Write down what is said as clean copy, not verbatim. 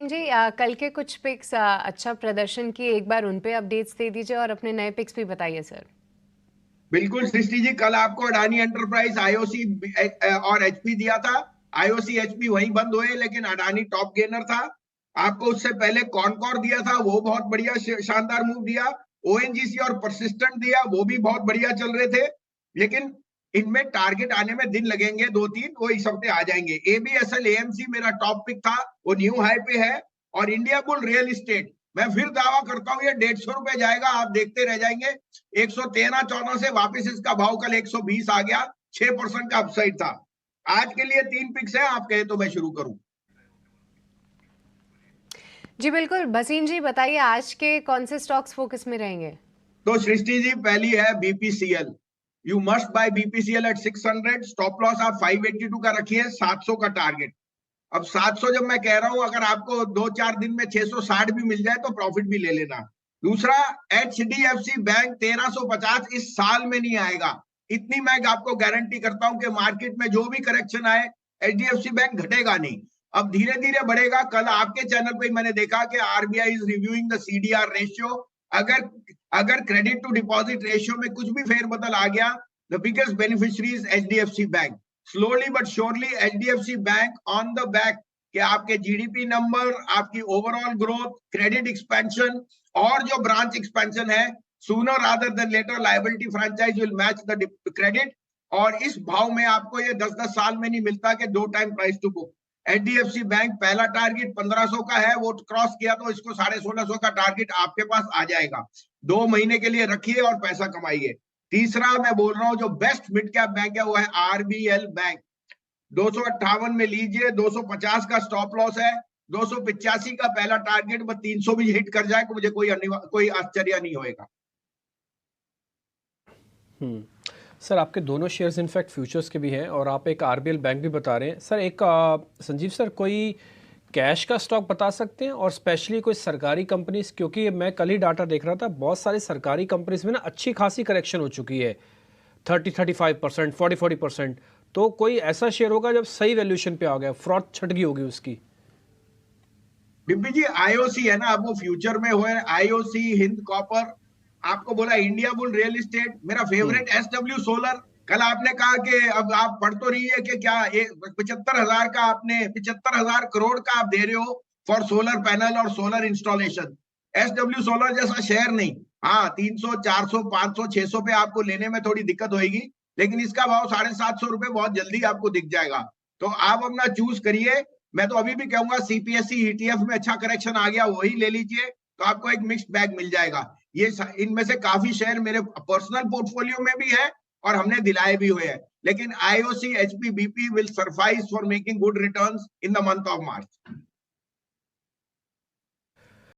जी कल के कुछ पिक्स अच्छा प्रदर्शन किए, एक बार उन पे अपडेट्स दे दीजिए और अपने नए पिक्स भी बताइए सर। बिल्कुल सृष्टि जी, कल आपको अडानी एंटरप्राइज, आईओसी और एचपी दिया था। आईओसी एचपी वहीं बंद हुए, लेकिन अडानी टॉप गेनर था। आपको उससे पहले कॉनकॉर दिया था, वो बहुत बढ़िया शानदार मूव दिया। ओएनजीसी और परसिस्टेंट दिया, वो भी बहुत बढ़िया चल रहे थे। लेकिन इनमें टारगेट आने में दिन लगेंगे, 2-3, वो इस हफ्ते आ जाएंगे। एबीएसएल एएमसी मेरा टॉप पिक था, वो न्यू हाई पे है। और इंडिया बुल रियल इस्टेट, मैं फिर दावा करता हूँ ये 150 रुपए जाएगा, आप देखते रह जाएंगे। 113-14 से वापस इसका भाव कल 120 आ गया, 6% का अपसाइड था। आज के लिए 3 पिक्स है, आप कहे तो मैं शुरू करूं। जी बिल्कुल, भसीन जी बताइए आज के कौन से स्टॉक्स फोकस में रहेंगे? तो सृष्टि जी, पहली है BPCL. You must buy BPCL at 600। Stop loss आप 582 का रखिए, 700 का टारगेट। अब 700 जब मैं कह रहा हूं, अगर आपको 2-4 दिन में 660 भी मिल जाए तो प्रॉफिट भी ले लेना। दूसरा, एचडीएफसी बैंक 1350 इस साल में नहीं आएगा। इतनी मैं आपको गारंटी करता हूं कि मार्केट में जो भी करेक्शन आए, एचडीएफसी बैंक घटेगा नहीं। अब धीरे धीरे बढ़ेगा। कल आपके चैनल पे मैंने देखा कि RBI is reviewing the CDR ratio. अगर अगर क्रेडिट टू डिपॉजिट रेशियो में कुछ भी फेरबदल आ गया, the biggest beneficiary is HDFC bank. Slowly but surely HDFC bank on the back कि आपके जीडीपी नंबर, आपकी ओवरऑल ग्रोथ, क्रेडिट एक्सपेंशन और जो ब्रांच एक्सपेंशन है, sooner rather than later liability franchise will match the credit. और इस भाव में आपको ये 10-10 साल में नहीं मिलता कि 2 time price to book. HDFC bank पहला टारगेट 1500 का है, वो क्रॉस किया तो इसको 1650 का टारगेट आपके पास आ जाएगा। 2 महीने के लिए रखिए और पैसा कमाइए। तीसरा मैं बोल रहा हूं, जो बेस्ट मिड कैप बैंक है वो है आरबीएल बैंक। 258 में लीजिए, 250 का स्टॉप लॉस है। 285 का पहला टारगेट, बस 300 भी हिट कर जाए तो मुझे कोई आश्चर्य नहीं होएगा। हम्म। सर आपके दोनों शेयर्स इनफैक्ट फ्यूचर्स के भी हैं और आप एक आरबीएल बैंक भी बता रहे हैं सर। एक संजीव सर, कोई कैश का स्टॉक बता सकते हैं और स्पेशली कोई सरकारी कंपनीज, क्योंकि मैं कल ही डाटा देख रहा था, बहुत सारी सरकारी कंपनीज में ना अच्छी खासी करेक्शन हो चुकी है, 30-35%, 40-40%। तो कोई ऐसा शेयर होगा जब सही वैल्यूएशन पे आ गया, फ्रॉड छट गई होगी उसकी। डिब्बी जी, आईओसी है ना, अब वो फ्यूचर में हुए। आईओसी, हिंद कॉपर, आपको बोला इंडिया बुल रियल इस्टेट, मेरा हम्म। Favourite SW solar. कल आपने कहा कि अब आप पढ़ तो रही है कि क्या 75,000 का, आपने 75,000 करोड़ का आप दे रहे हो फॉर सोलर पैनल और सोलर इंस्टॉलेशन। एसडब्ल्यू सोलर जैसा शेयर नहीं। हाँ, 300, 400, 500, 600 पे आपको लेने में थोड़ी दिक्कत होगी, लेकिन इसका भाव 750 रुपए बहुत जल्दी आपको दिख जाएगा। तो आप अपना चूज करिए। मैं तो अभी भी कहूंगा सीपीएससी ईटीएफ में अच्छा करेक्शन आ गया, वही ले लीजिए, तो आपको एक मिक्स्ड बैग मिल जाएगा। ये इनमें से काफी शेयर मेरे पर्सनल पोर्टफोलियो में भी है और हमने दिलाए भी हुए हैं। लेकिन IOC, HP, BP will surprise for making good returns in the month of March.